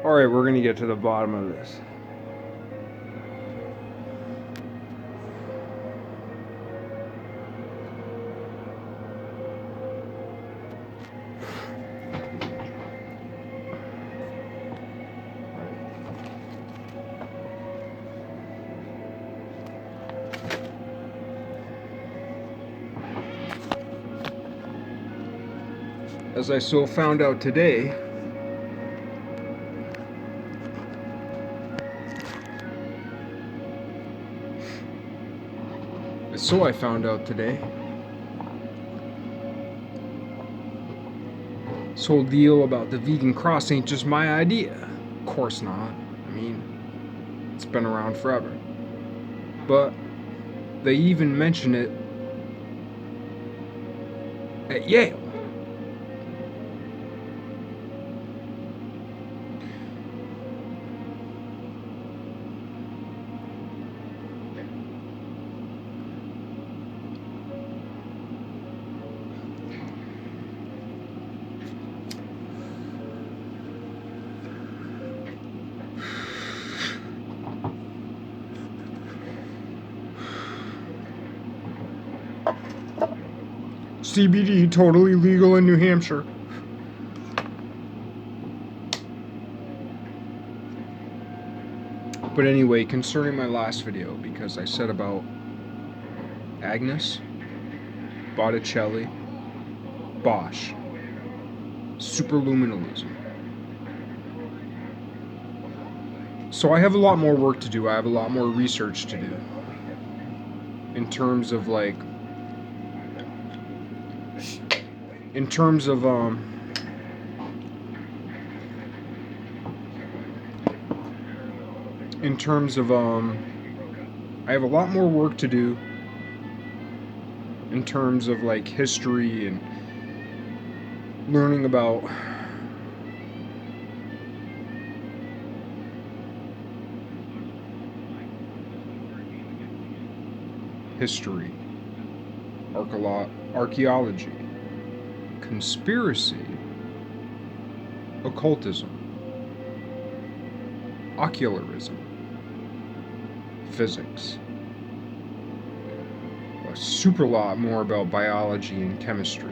Alright, we're gonna get to the bottom of this. As I so found out today, I found out today, this whole deal about the vegan cross ain't just my idea. Of course not. I mean, it's been around forever. But they even mention it at Yale. CBD totally legal in New Hampshire. But anyway, concerning my last video, because I said about Agnes, Botticelli, Bosch, superluminalism. So I have a lot more work to do. I have a lot more research to do. In terms of I have a lot more work to do in terms of like history and learning about history, archaeology, conspiracy, occultism, ocularism, physics, a super lot more about biology and chemistry.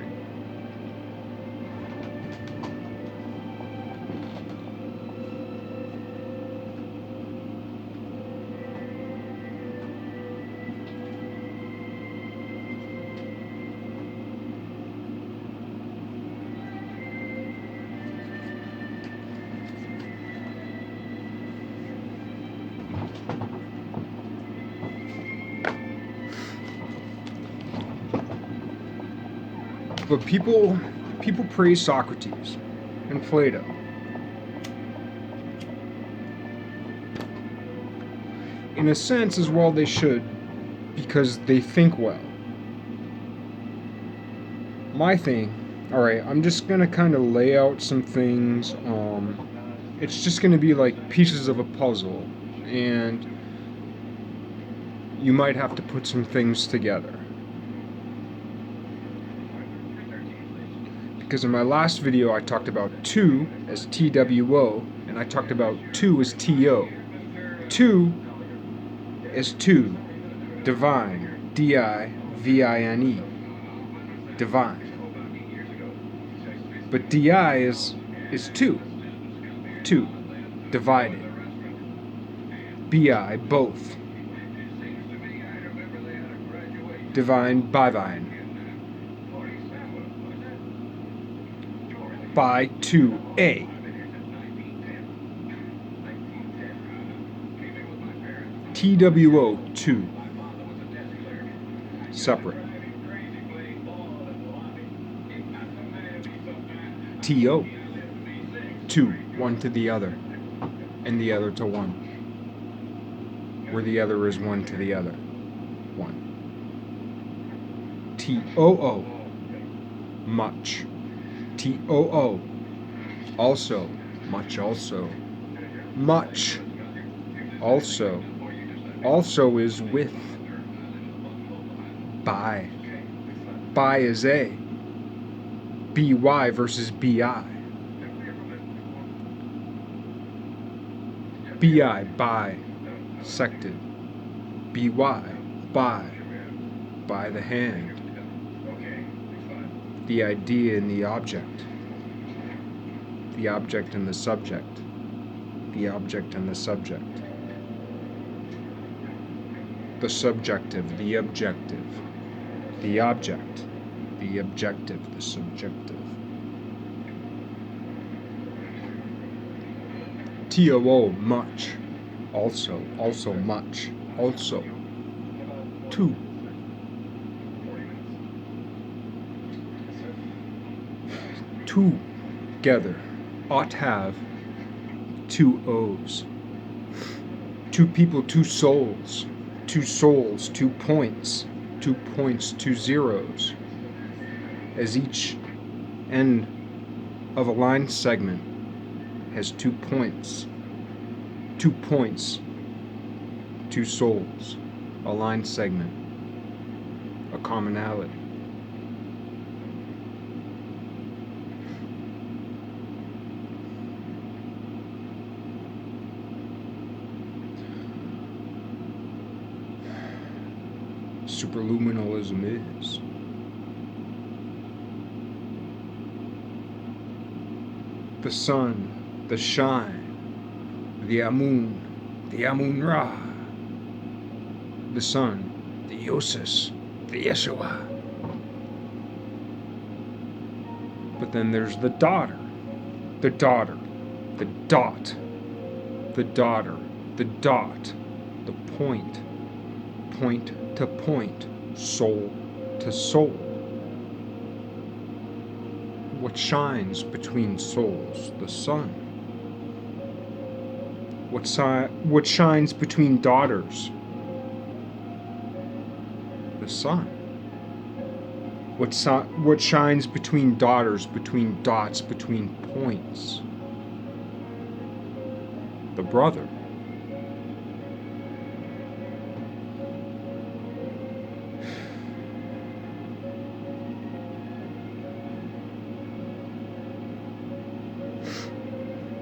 But people praise Socrates and Plato. In a sense, as well they should, because they think well. My thing, alright, I'm just gonna kind of lay out some things. It's just gonna be like pieces of a puzzle, and you might have to put some things together. Because in my last video I talked about 2 as TWO, and I talked about 2 as TO. 2 is 2, divine, D-I-V-I-N-E, divine. But DI is 2, divided. BI, both. Divine, bivine. By 2A. TWO 2. Separate. TO 2, one to the other, and the other to one. Where the other is one to the other. 1. TOO, much. TOO, also, much also. Much, also. Also is with. By. By is A. BY versus BI. bi, bisected. By, by the hand. The idea and the object and the subject, the object and the subject, the subjective, the objective, the object, the objective, the subjective. TOO, much, also much, also, two. Together, ought have, two O's. Two people, two souls, two points, 2 zeros. As each end of a line segment has 2 points, 2 souls, a line segment, a commonality. Superluminalism is. The sun, the shine, the Amun Ra, the sun, the Yosus, the Yeshua. But then there's the daughter, the dot, the daughter, the dot, the point to point, soul to soul. What shines between souls? The sun. What shines between daughters? The sun. What shines between daughters, between dots, between points? The brother.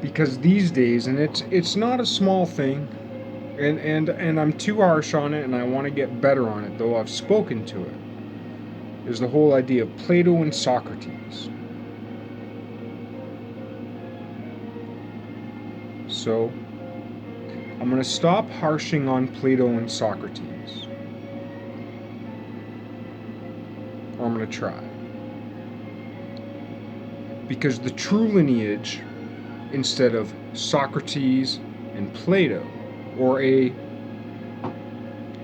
Because these days, and it's not a small thing, and I'm too harsh on it, and I want to get better on it, though I've spoken to it, is the whole idea of Plato and Socrates. So, I'm going to stop harshing on Plato and Socrates. Or I'm going to try. Because the true lineage, instead of Socrates and Plato, or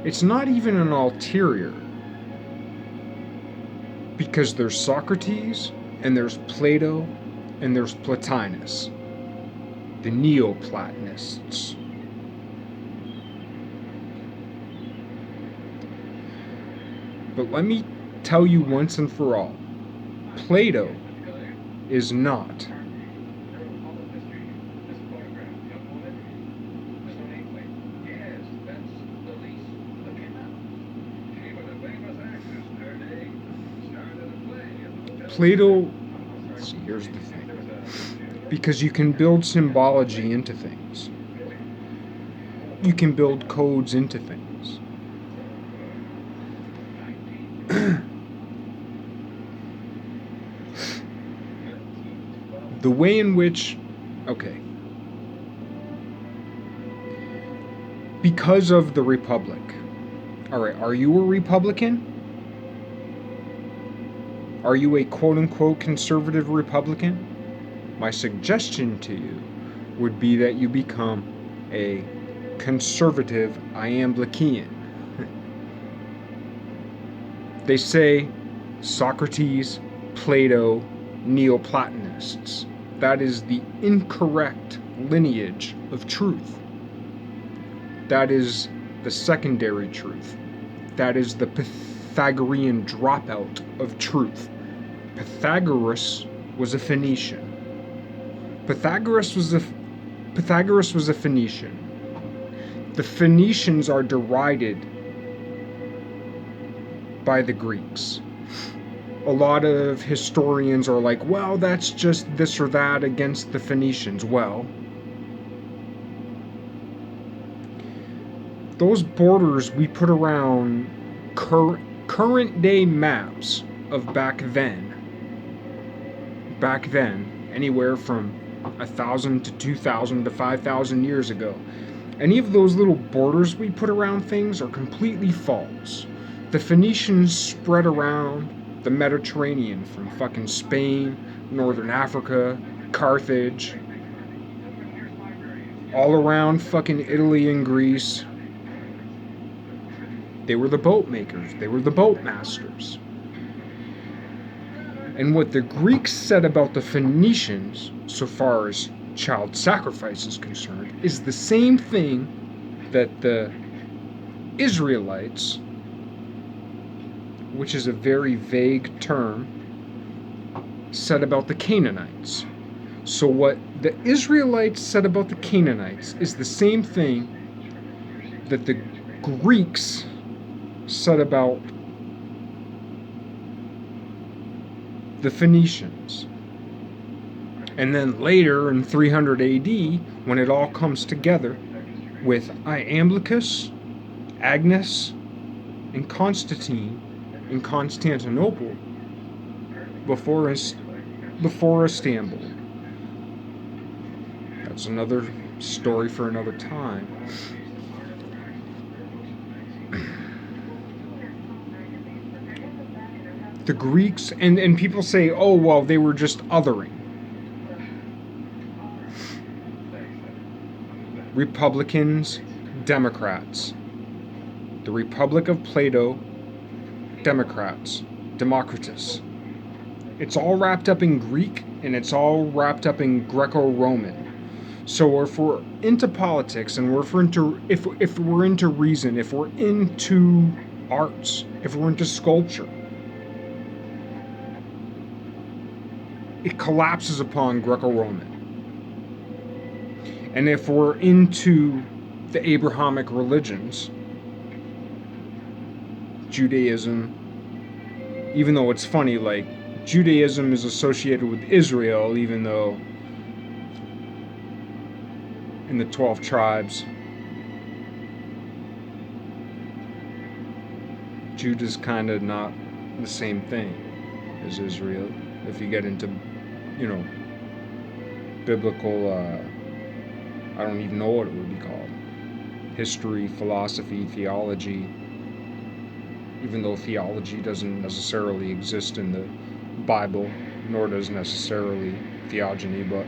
it's not even an ulterior, because there's Socrates, and there's Plato, and there's Plotinus, the Neoplatonists. But let me tell you once and for all, Plato is not Plato, see, here's the thing. Because you can build symbology into things. You can build codes into things. The way in which, okay, because of the Republic. All right, are you a Republican? Are you a quote-unquote conservative Republican? My suggestion to you would be that you become a conservative Iamblichean. They say Socrates, Plato, Neoplatonists. That is the incorrect lineage of truth. That is the secondary truth. That is the Pythagorean dropout of truth. Pythagoras was a Phoenician. Pythagoras was a Phoenician. The Phoenicians are derided by the Greeks. A lot of historians are like, well, that's just this or that against the Phoenicians. Well, those borders we put around current day maps of back then, anywhere from 1,000 to 2,000 to 5,000 years ago, any of those little borders we put around things are completely false. The Phoenicians spread around the Mediterranean from fucking Spain, Northern Africa, Carthage, all around fucking Italy and Greece. They were the boat makers. They were the boat masters. And what the Greeks said about the Phoenicians, so far as child sacrifice is concerned, is the same thing that the Israelites, which is a very vague term, said about the Canaanites. So what the Israelites said about the Canaanites is the same thing that the Greeks said about the Phoenicians. And then later in 300 AD, when it all comes together with Iamblichus, Agnes, and Constantine in Constantinople before Istanbul. That's another story for another time. The Greeks, and people say, oh, well, they were just othering. Republicans, Democrats. The Republic of Plato, Democrats, Democritus. It's all wrapped up in Greek, and it's all wrapped up in Greco-Roman. So if we're into politics, and if we're into reason, if we're into arts, if we're into sculpture, it collapses upon Greco-Roman. And if we're into the Abrahamic religions, Judaism, even though it's funny, like, Judaism is associated with Israel, even though in the 12 tribes, Judah's kind of not the same thing as Israel. If you get into, biblical, I don't even know what it would be called. History, philosophy, theology. Even though theology doesn't necessarily exist in the Bible, nor does necessarily theogony, but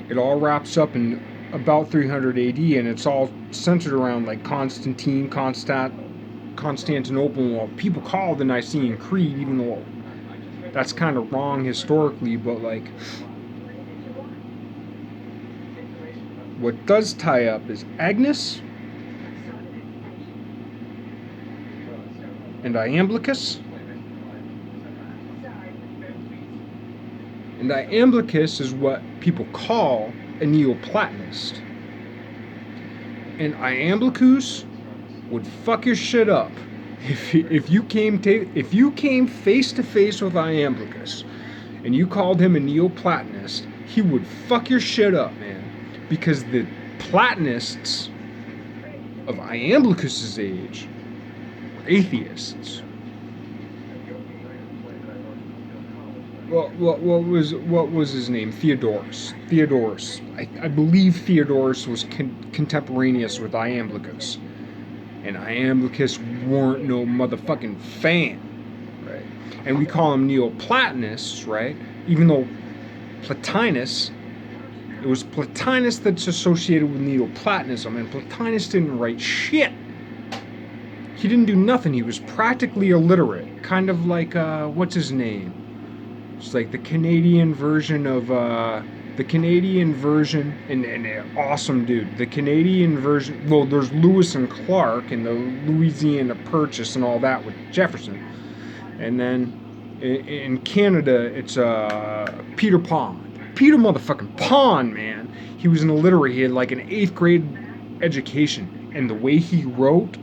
it all wraps up in about 300 AD, and it's all centered around like Constantinople, what people call the Nicene Creed, even though that's kind of wrong historically, but like what does tie up is Agnes and Iamblichus. And Iamblichus is what people call a Neoplatonist. And Iamblichus would fuck your shit up if you came face to face with Iamblichus and you called him a Neoplatonist. He would fuck your shit up, man, because the Platonists of Iamblichus's age were atheists. What was his name? Theodorus. I believe Theodorus was contemporaneous with Iamblichus, and Iamblichus weren't no motherfucking fan, right? And we call them Neoplatonists, right? Even though Plotinus, it was Plotinus that's associated with Neoplatonism, and Plotinus didn't write shit. He didn't do nothing. He was practically illiterate, kind of like what's his name? It's like the Canadian version of and awesome dude. The Canadian version, well, there's Lewis and Clark and the Louisiana Purchase and all that with Jefferson. And then in Canada, it's Peter Pond. Peter motherfucking Pond, man. He was an illiterate. He had like an 8th grade education. And the way he wrote,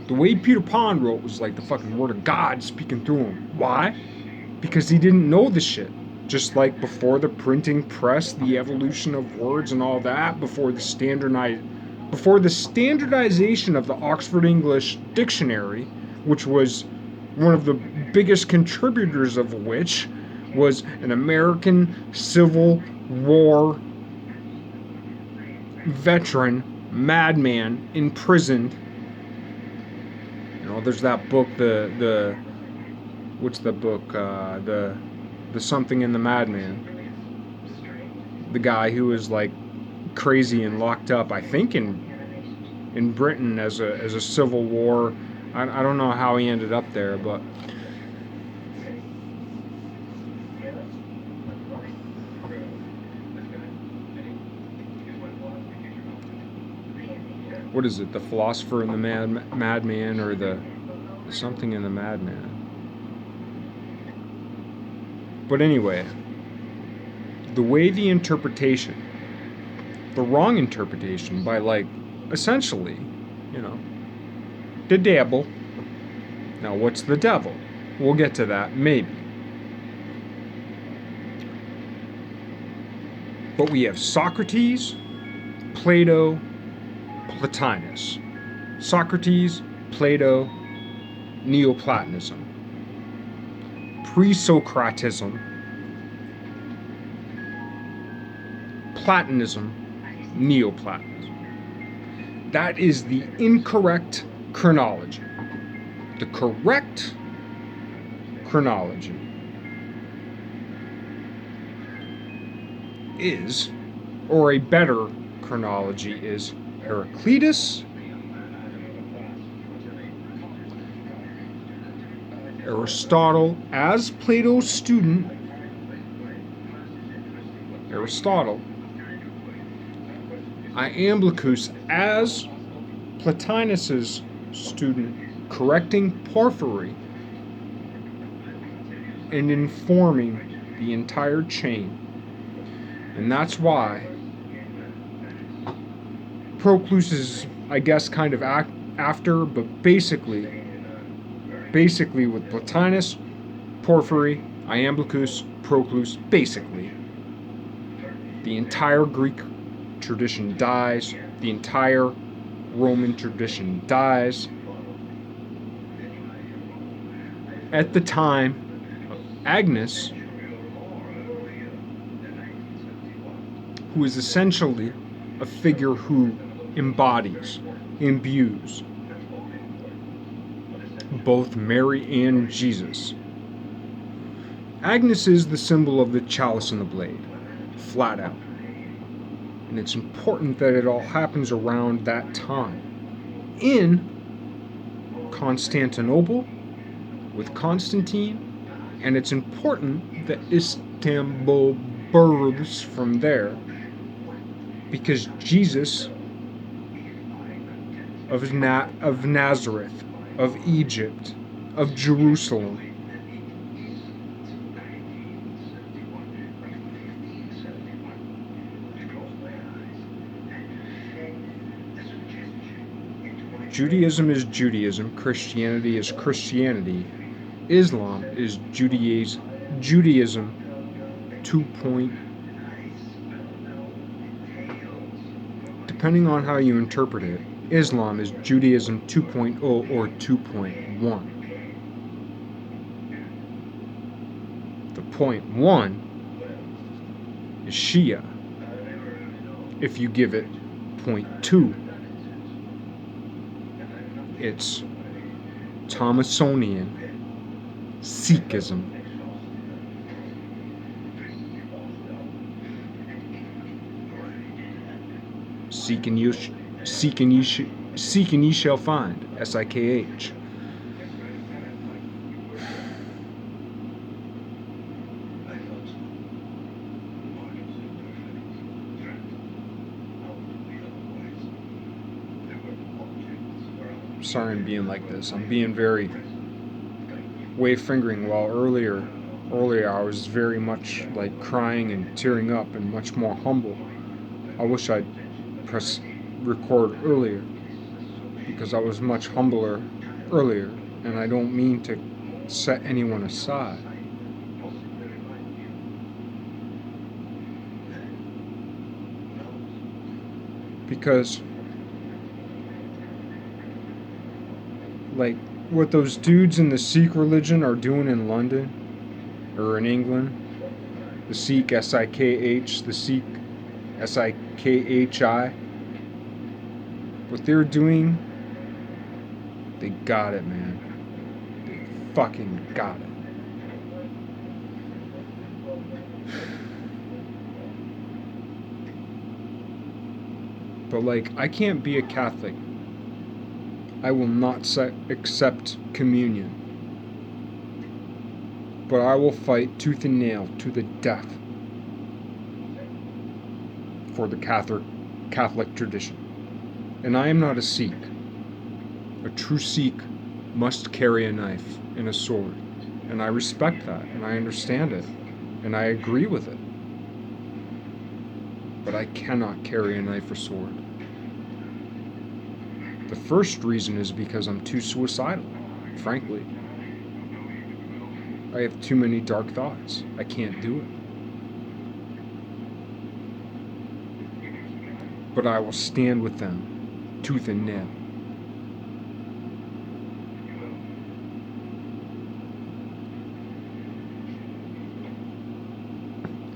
the way Peter Pond wrote was like the fucking word of God speaking through him. Why? because he didn't know the shit. Just like before the printing press, the evolution of words and all that, before the standardization of the Oxford English Dictionary, which was one of the biggest contributors of which was an American Civil War veteran, madman, imprisoned. There's that book, what's the book? The Something in the Madman. The guy who was like crazy and locked up, I think in Britain as a civil war. I don't know how he ended up there, but what is it? The Philosopher and the Madman, or the Something in the Madman. But anyway, the wrong interpretation by, like, essentially, the devil. Now, what's the devil? We'll get to that, maybe. But we have Socrates, Plato, Plotinus. Socrates, Plato, Neoplatonism. Pre-Socratism, Platonism, Neoplatonism. That is the incorrect chronology. The correct chronology is, or a better chronology is, Heraclitus, Aristotle as Plato's student, Aristotle, Iamblichus as Plotinus's student, correcting Porphyry and informing the entire chain. And that's why Proclus is, I guess, kind of after, but basically with Plotinus, Porphyry, Iamblichus, Proclus, basically the entire Greek tradition dies, the entire Roman tradition dies. At the time, Agnes, who is essentially a figure who embodies, imbues both Mary and Jesus. Agnes is the symbol of the chalice and the blade, flat out. And it's important that it all happens around that time. In Constantinople, with Constantine, and it's important that Istanbul births from there, because Jesus of Nazareth, of Egypt, of Jerusalem, Judaism is Judaism, Christianity is Christianity, Islam is Judaism 2. Depending on how you interpret it, Islam is Judaism 2.0 or 2.1. The 0.1 is Shia. If you give it 0.2, it's Thomasonian Sikhism. Seek and ye shall find. SIKH. Sorry I'm being like this. I'm being very wave fingering, while earlier I was very much like crying and tearing up and much more humble. I wish I'd press record earlier, because I was much humbler earlier, and I don't mean to set anyone aside. Because, like, what those dudes in the Sikh religion are doing in London, or in England, the Sikh, S-I-K-H, the Sikh, S-I-K-H-I, what they're doing, they got it, man. They fucking got it. But, like, I can't be a Catholic. I will not accept communion. But I will fight tooth and nail to the death for the Catholic tradition. And I am not a Sikh. A true Sikh must carry a knife and a sword. And I respect that, and I understand it, and I agree with it. But I cannot carry a knife or sword. The first reason is because I'm too suicidal, frankly. I have too many dark thoughts. I can't do it. But I will stand with them, tooth and nail.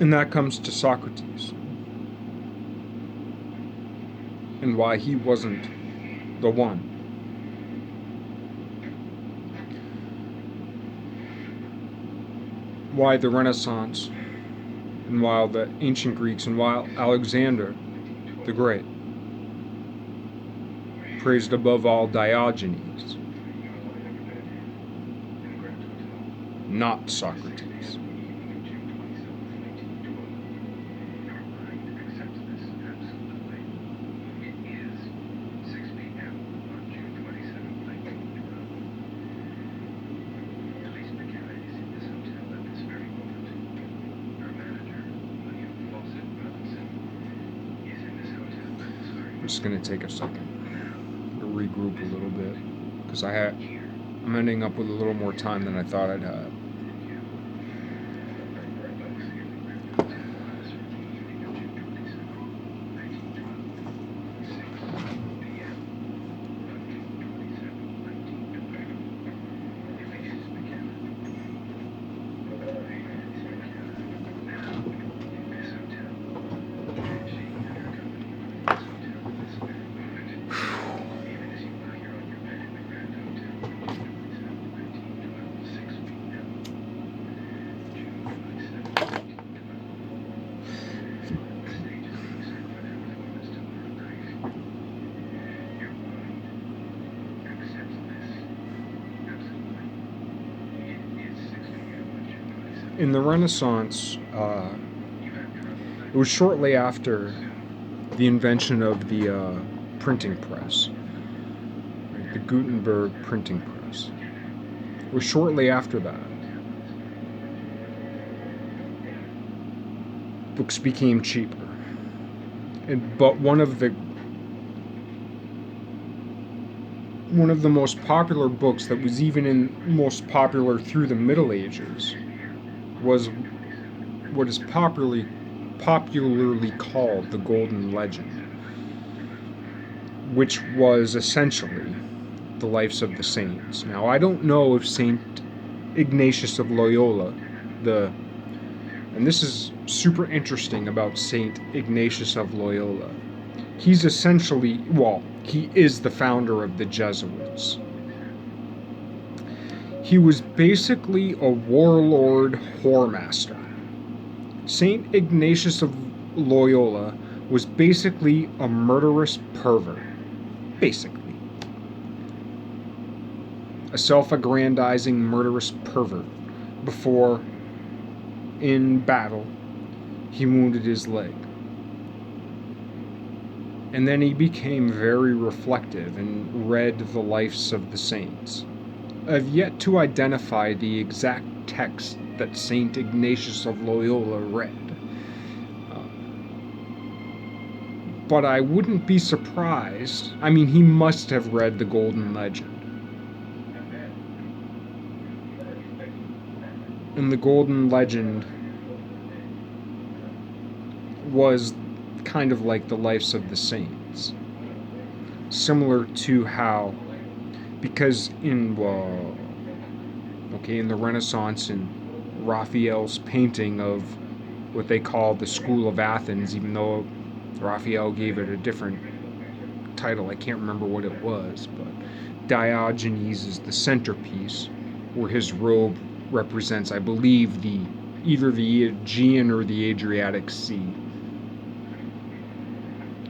And that comes to Socrates. And why he wasn't the one. Why the Renaissance, and while the ancient Greeks, and while Alexander the Great praised above all Diogenes, not Socrates. I'm just going to take a second to regroup a little bit, because I'm ending up with a little more time than I thought I'd have. In the Renaissance, it was shortly after the invention of the printing press, right? The Gutenberg printing press. It was shortly after that. Books became cheaper. But one of the most popular books that was even most popular through the Middle Ages was what is popularly called the Golden Legend, which was essentially the lives of the saints. Now, I don't know if Saint Ignatius of Loyola, and this is super interesting about Saint Ignatius of Loyola. He's essentially, he is the founder of the Jesuits. He was basically a warlord whoremaster. Saint Ignatius of Loyola was basically a murderous pervert. Basically. A self-aggrandizing murderous pervert before, in battle, he wounded his leg. And then he became very reflective and read the lives of the saints. I've yet to identify the exact text that Saint Ignatius of Loyola read. But I wouldn't be surprised. I mean, he must have read the Golden Legend. And the Golden Legend was kind of like the lives of the saints. similar to how, because in the Renaissance, in Raphael's painting of what they call the School of Athens, even though Raphael gave it a different title, I can't remember what it was, but Diogenes is the centerpiece, where his robe represents, I believe, either the Aegean or the Adriatic Sea.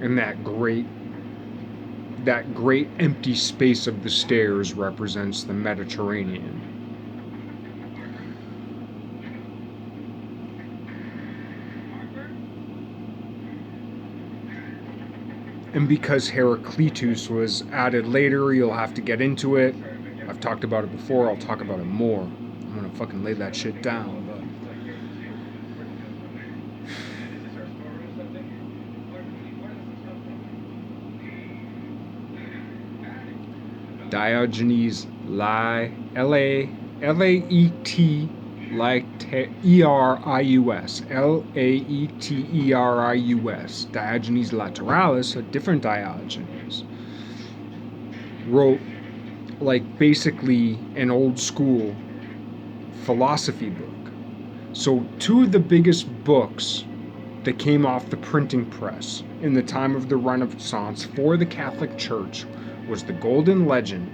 And that great empty space of the stairs represents the Mediterranean. And because Heraclitus was added later, you'll have to get into it. I've talked about it before, I'll talk about it more. I'm gonna fucking lay that shit down, but Diogenes Laertius, Laertius, Diogenes Lateralus, a different Diogenes, wrote like basically an old school philosophy book. So two of the biggest books that came off the printing press in the time of the Renaissance for the Catholic Church was the Golden Legend,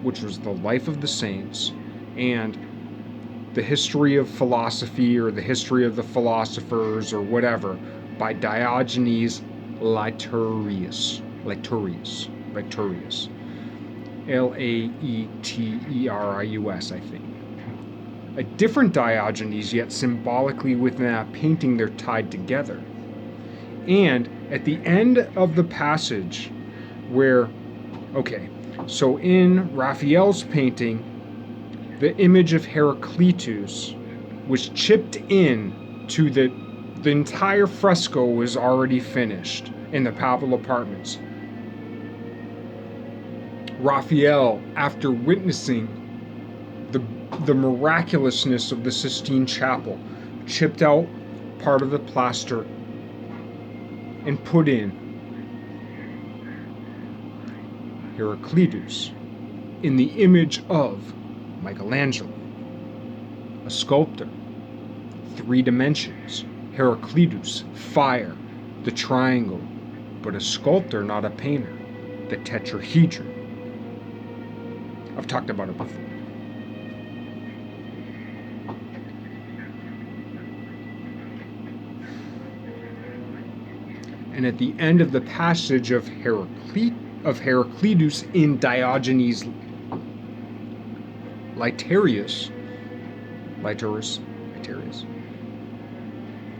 which was the life of the saints, and the history of philosophy, or the history of the philosophers, or whatever, by Diogenes Laertius. Laertius. Laeterius, I think. A different Diogenes, yet symbolically within that painting, they're tied together. And at the end of the passage where, so in Raphael's painting, the image of Heraclitus was chipped in to the entire fresco was already finished in the papal apartments. Raphael, after witnessing the miraculousness of the Sistine Chapel, chipped out part of the plaster and put in Heraclitus in the image of Michelangelo, a sculptor, 3 dimensions, Heraclitus, fire, the triangle, but a sculptor, not a painter, the tetrahedron. I've talked about it before. And at the end of the passage of Heraclitus in Diogenes Laertius,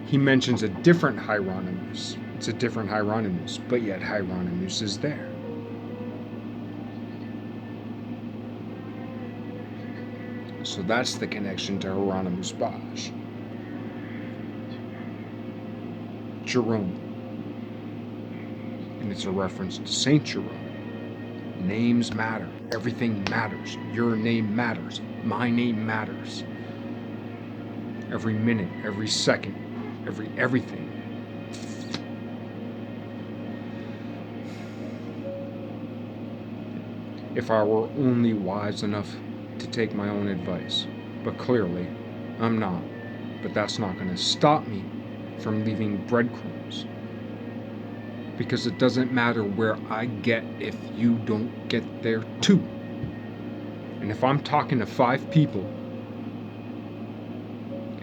he mentions a different Hieronymus. It's a different Hieronymus, but yet Hieronymus is there. So that's the connection to Hieronymus Bosch. Jerome. And it's a reference to Saint Jerome. Names matter. Everything matters. Your name matters. My name matters. Every minute, every second, everything. If I were only wise enough to take my own advice. But clearly, I'm not. But that's not going to stop me from leaving breadcrumbs. Because it doesn't matter where I get if you don't get there too. And if I'm talking to 5 people,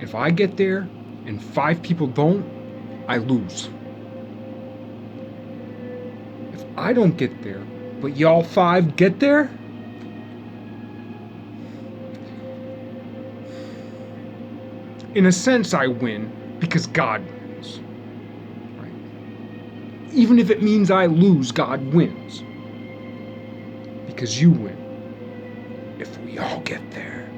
if I get there and 5 people don't, I lose. If I don't get there, but y'all 5 get there, in a sense I win, because God wins. Right? Even if it means I lose, God wins. Because you win. If we all get there.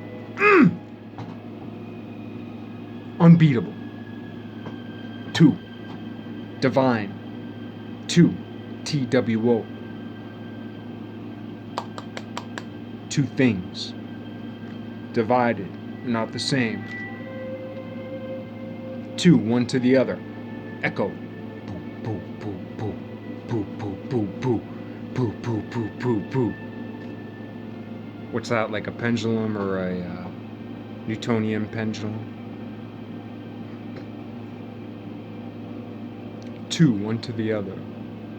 Unbeatable. 2. Divine. 2. TWO. 2 things. Divided, not the same. 2, one to the other. Echo. Boo, boo, boo, boo. Boo, boo, boo, boo. Boo, boo, poo, poo, poo. What's that, like a pendulum or a Newtonian pendulum? Two, one to the other.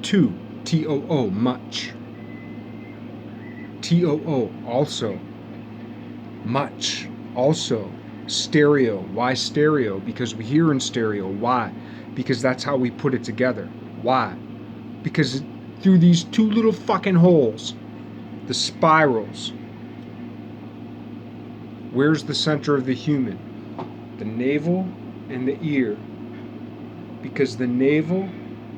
Two, T-O-O, much. T-O-O, also. Much, also. Stereo, why stereo? Because we hear in stereo. Why? Because that's how we put it together. Why? Because through these two little fucking holes, the spirals, where's the center of the human? The navel and the ear. Because the navel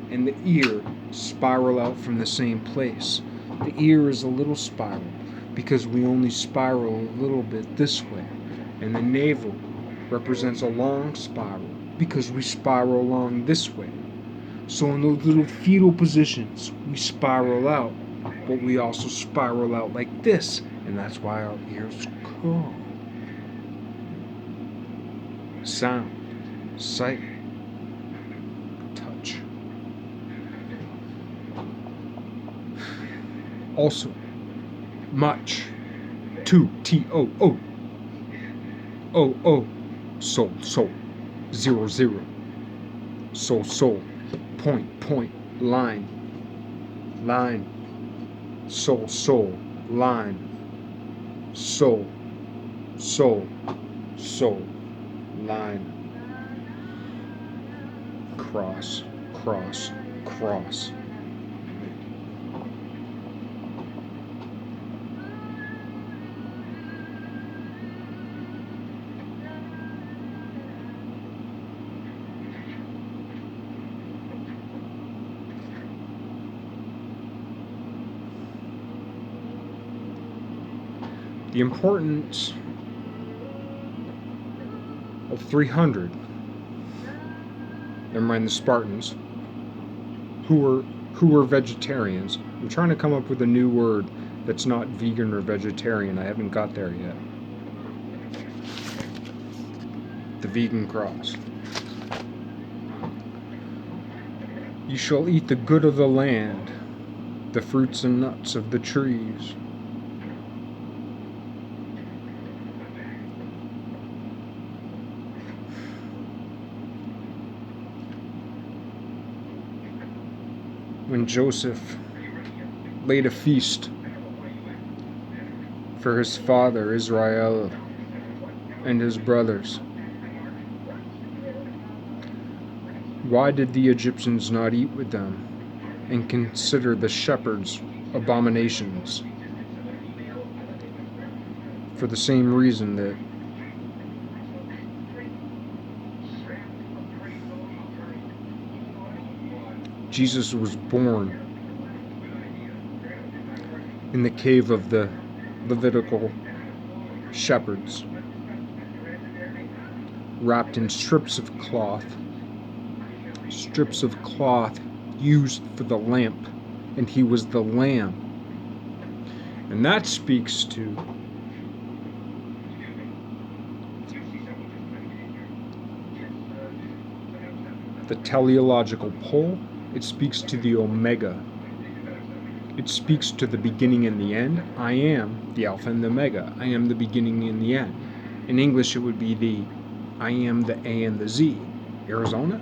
and the ear spiral out from the same place. The ear is a little spiral because we only spiral a little bit this way. And the navel represents a long spiral because we spiral along this way. So in those little fetal positions, we spiral out, but we also spiral out like this, and that's why our ears curl. Sound, sight, touch. Also, much, two, T-O-O, O-O, soul, soul, zero, zero, soul, soul, point, point, line, line, soul, soul, line, soul, soul, soul, line, cross, cross, cross. The importance of 300, never mind the Spartans, who were vegetarians. I'm trying to come up with a new word that's not vegan or vegetarian. I haven't got there yet. The vegan cross. You shall eat the good of the land, the fruits and nuts of the trees. When Joseph laid a feast for his father Israel and his brothers, why did the Egyptians not eat with them and consider the shepherds abominations? For the same reason that Jesus was born in the cave of the Levitical shepherds, wrapped in strips of cloth used for the lamp, and he was the lamb. And that speaks to the teleological pole. It speaks to the Omega. It speaks to the beginning and the end. I am the Alpha and the Omega. I am the beginning and the end. In English, it would be the I am the A and the Z. Arizona?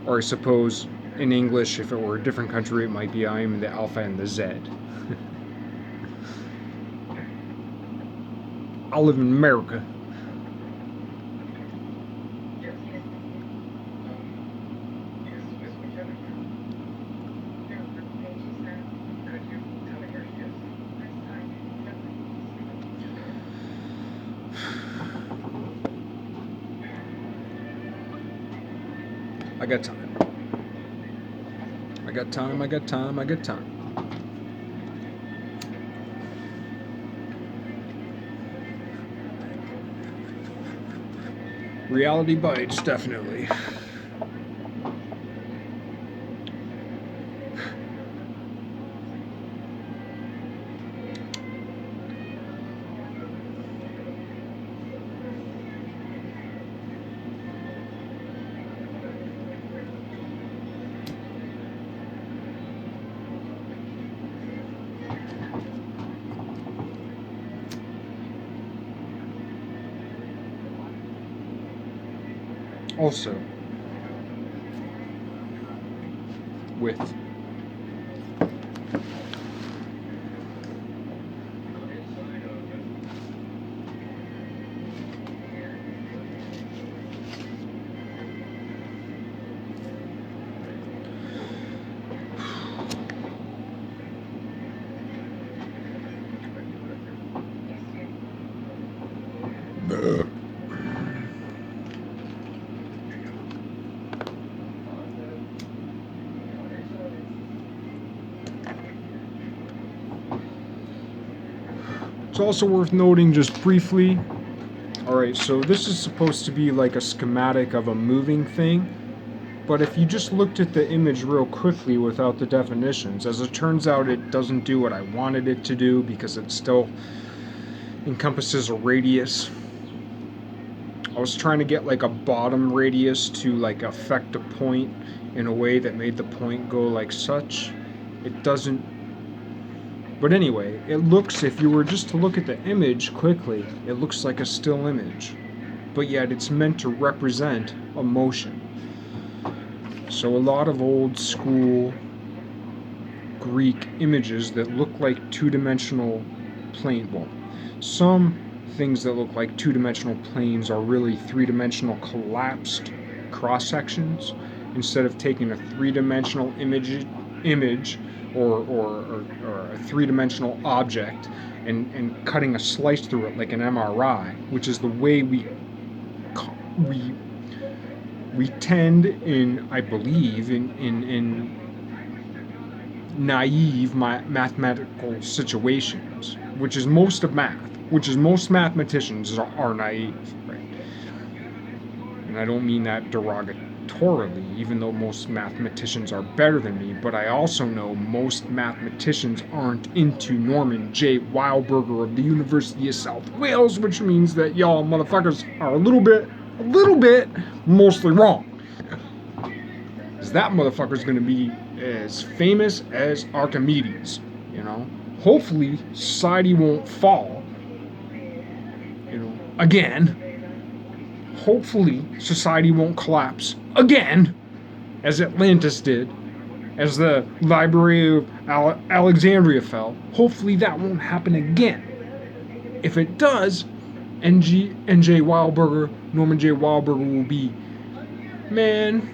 Or I suppose in English, if it were a different country, it might be I am the Alpha and the Z. I live in America. I got time. I got time, I got time, I got time. Reality bites, definitely. also with it's also worth noting just briefly. Alright, so this is supposed to be like a schematic of a moving thing, but if you just looked at the image real quickly without the definitions, as it turns out it doesn't do what I wanted it to do because it still encompasses a radius. I was trying to get like a bottom radius to like affect a point in a way that made the point go like such. It doesn't. But anyway, it looks, if you were just to look at the image quickly, it looks like a still image. But yet it's meant to represent a motion. So a lot of old school Greek images that look like two-dimensional plane, well, some things that look like two-dimensional planes are really three-dimensional collapsed cross-sections. Instead of taking a three-dimensional image or a three-dimensional object and cutting a slice through it like an MRI, which is the way we tend in, I believe, in naive mathematical situations, which is most of math, which is most mathematicians are naive, right? And I don't mean that derogatorily, even though most mathematicians are better than me, but I also know most mathematicians aren't into Norman J. Wildberger of the University of South Wales, which means that y'all motherfuckers are a little bit, mostly wrong. Because that motherfucker's gonna be as famous as Archimedes, you know? Hopefully, society won't fall, you know, again. Hopefully, society won't collapse again, as Atlantis did, as the Library of Alexandria fell. Hopefully, that won't happen again. If it does, Norman J. Wildberger will be, man,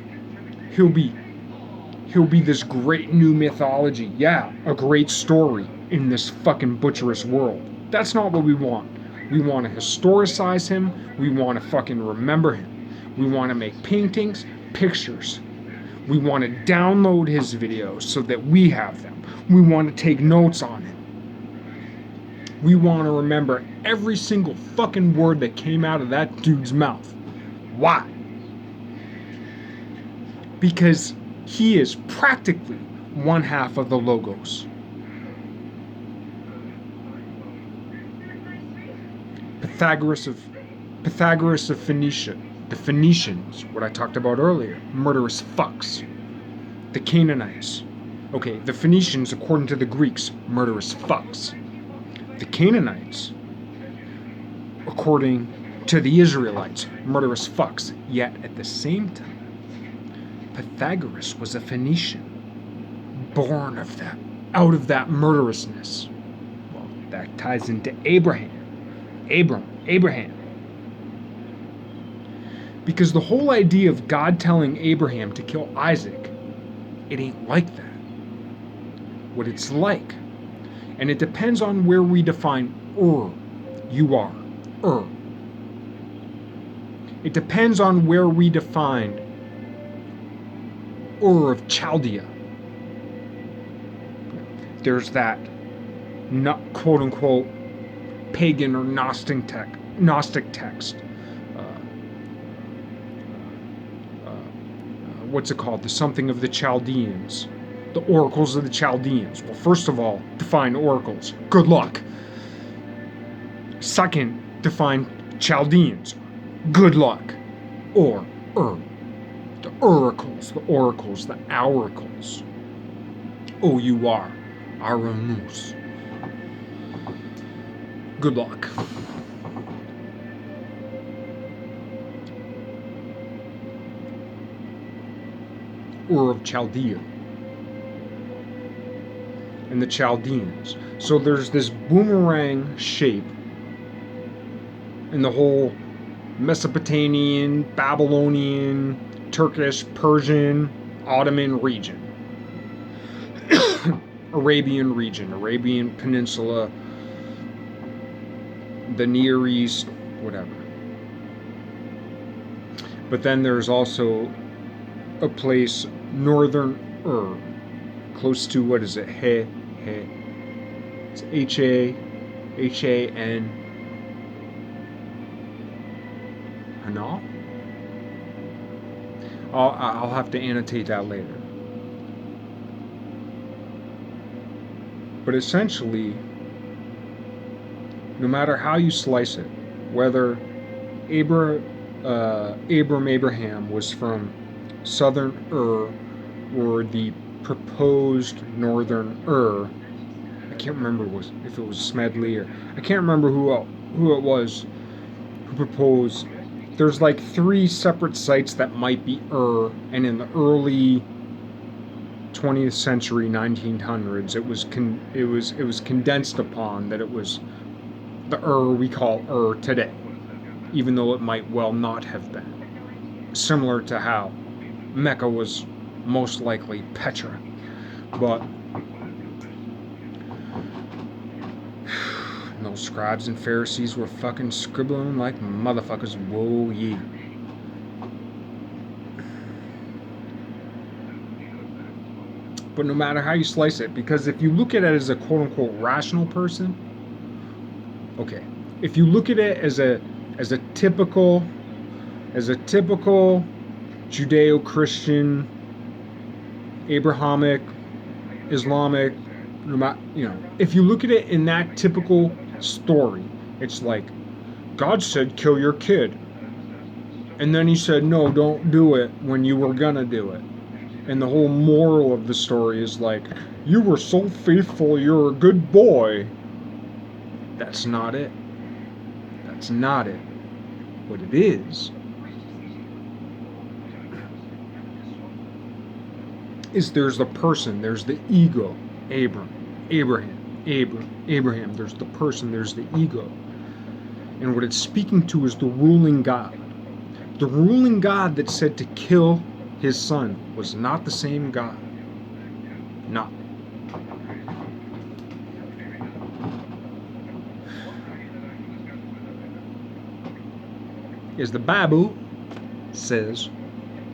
he'll be this great new mythology. Yeah, a great story in this fucking butcherous world. That's not what we want. We want to historicize him. We want to fucking remember him. We want to make paintings, pictures. We want to download his videos so that we have them. We want to take notes on him. We want to remember every single fucking word that came out of that dude's mouth. Why? Because he is practically one half of the Logos. Pythagoras of Phoenicia. The Phoenicians, what I talked about earlier, murderous fucks. The Canaanites. Okay, the Phoenicians, according to the Greeks, murderous fucks. The Canaanites, according to the Israelites, murderous fucks. Yet at the same time, Pythagoras was a Phoenician, born of that, out of that murderousness. Well, that ties into Abraham. Because the whole idea of God telling Abraham to kill Isaac, it ain't like that. What it's like, and it depends on where we define you are, It depends on where we define of Chaldea. There's that not quote unquote pagan or Gnostic text. What's it called? The something of the Chaldeans. The oracles of the Chaldeans. Well, first of all, define oracles. Good luck. Second, define Chaldeans. Good luck. The oracles, the oracles. O-U-R. Aramus. Good luck. Ur of Chaldea and the Chaldeans. So there's this boomerang shape in the whole Mesopotamian, Babylonian, Turkish, Persian, Ottoman region. Arabian region, Arabian Peninsula, the Near East, whatever. But then there's also a place, northern Ur, close to, what is it, it's H-A-N, Hana? I'll have to annotate that later. But essentially, no matter how you slice it, whether Abraham was from southern Ur or the proposed northern Ur, I can't remember if it was Smedley or I can't remember who it was who proposed. There's like 3 separate sites that might be Ur, and in the early 20th century, 1900s, it was condensed upon that it was the Ur we call Ur today, even though it might well not have been. Similar to how Mecca was most likely Petra. But those scribes and Pharisees were fucking scribbling like motherfuckers. Whoa, yeah. But no matter how you slice it, because if you look at it as a quote-unquote rational person, okay, if you look at it as a typical Judeo-Christian, Abrahamic, Islamic, if you look at it in that typical story, it's like, God said kill your kid, and then he said no, don't do it when you were gonna do it. And the whole moral of the story is like, you were so faithful, you're a good boy. That's not it. That's not it. What it is there's the person, there's the ego, Abraham, there's the person, there's the ego. And what it's speaking to is the ruling God. The ruling God that said to kill his son was not the same God. Not. As the Bible says,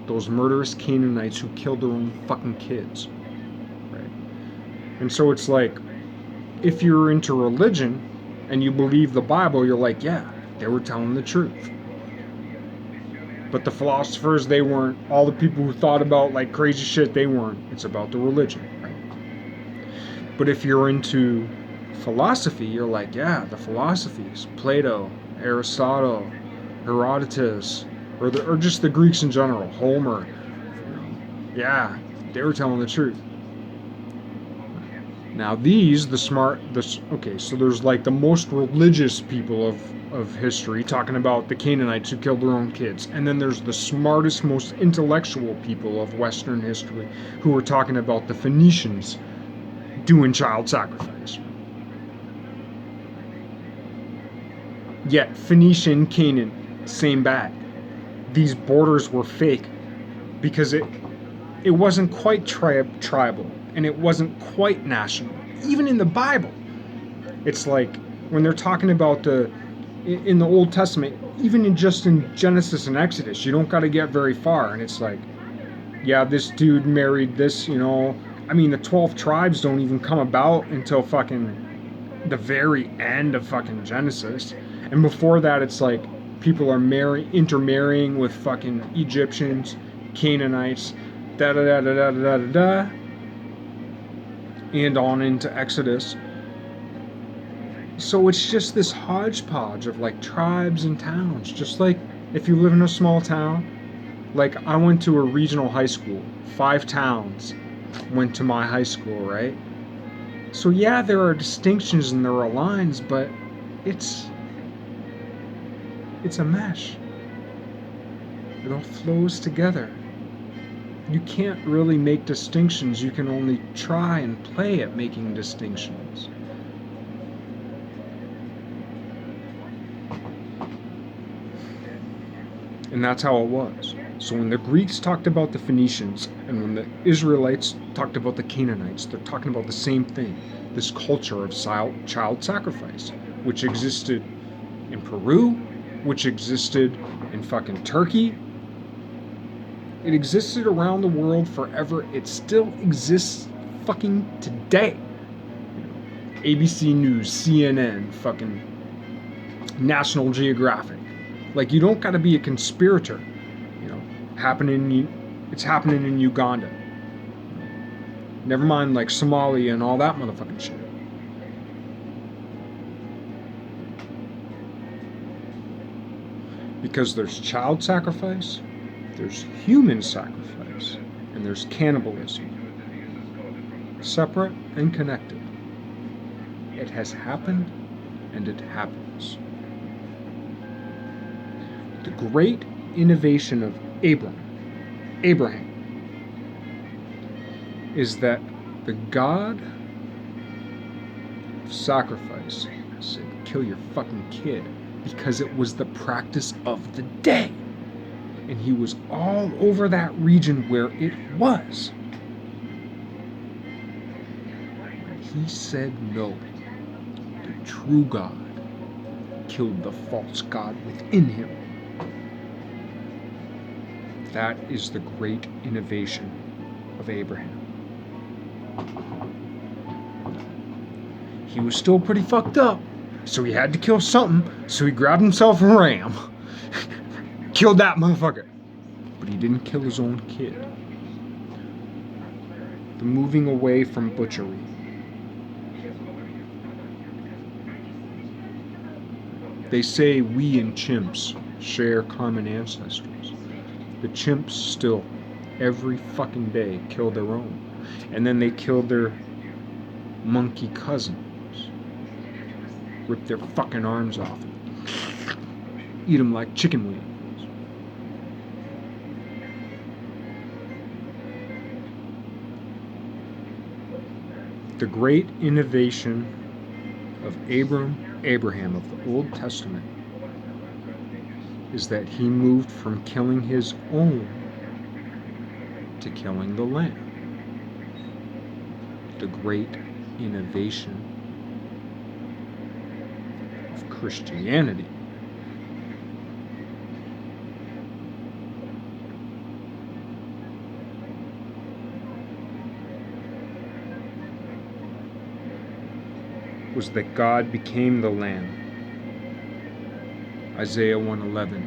those murderous Canaanites who killed their own fucking kids. Right? And so it's like, if you're into religion and you believe the Bible, you're like, yeah, they were telling the truth. But the philosophers, they weren't. All the people who thought about like crazy shit, they weren't. It's about the religion, right? But if you're into philosophy, you're like, yeah, the philosophies, Plato, Aristotle, Herodotus, or just the Greeks in general, Homer. Yeah, they were telling the truth. Now okay, so there's like the most religious people of history talking about the Canaanites who killed their own kids. And then there's the smartest, most intellectual people of Western history who were talking about the Phoenicians doing child sacrifice. Yet, Phoenician, Canaan, same bag. These borders were fake because it wasn't quite tribal and it wasn't quite national. Even in the Bible, it's like when they're talking about in the Old Testament, even in Genesis and Exodus, you don't got to get very far, and it's like, yeah, this dude married this, I mean, the 12 tribes don't even come about until fucking the very end of fucking Genesis, and before that, it's like people are intermarrying with fucking Egyptians, Canaanites, da da da da da da da da, and on into Exodus. So it's just this hodgepodge of like tribes and towns. Just like if you live in a small town, like I went to a regional high school, 5 towns went to my high school, right? So yeah, there are distinctions and there are lines, but it's a mesh. It all flows together. You can't really make distinctions. You can only try and play at making distinctions. And that's how it was. So when the Greeks talked about the Phoenicians and when the Israelites talked about the Canaanites, they're talking about the same thing. This culture of child sacrifice, which existed in Peru, which existed in fucking Turkey. It existed around the world forever. It still exists fucking today. ABC News, CNN, fucking National Geographic. Like, you don't gotta be a conspirator. It's happening in Uganda. Never mind, like, Somalia and all that motherfucking shit. Because there's child sacrifice, there's human sacrifice, and there's cannibalism. Separate and connected. It has happened, and it happens. The great innovation of Abraham, is that the God of sacrifice said, kill your fucking kid, because it was the practice of the day. And he was all over that region where it was. He said no. The true God killed the false God within him. That is the great innovation of Abraham. He was still pretty fucked up, so he had to kill something, so he grabbed himself a ram. Killed that motherfucker. But he didn't kill his own kid. The moving away from butchery. They say we and chimps share common ancestors. The chimps still, every fucking day, kill their own. And then they kill their monkey cousins. Rip their fucking arms off. Eat them like chicken wings. The great innovation of Abraham of the Old Testament is that he moved from killing his own to killing the lamb. The great innovation of Christianity was that God became the lamb. Isaiah 1:11.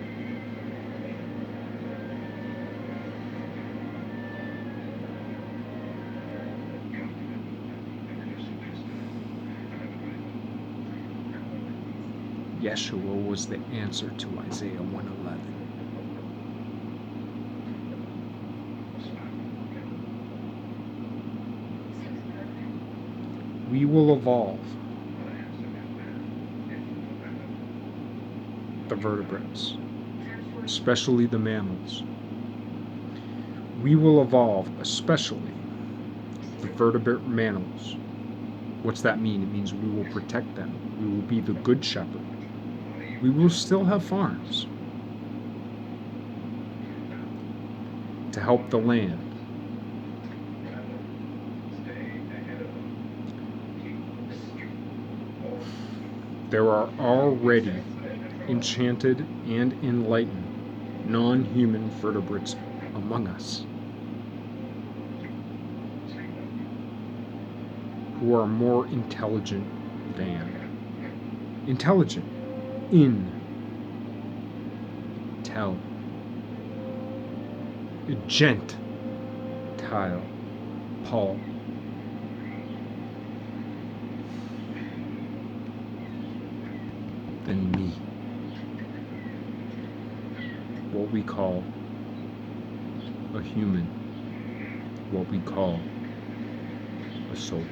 Yeshua was the answer to Isaiah 1:11. We will evolve. The vertebrates, especially the mammals. We will evolve, especially the vertebrate mammals. What's that mean? It means we will protect them. We will be the good shepherd. We will still have farms to help the land. There are already enchanted and enlightened non-human vertebrates among us who are more intelligent than Gentile Paul. Than me. What we call a human. What we call a soul.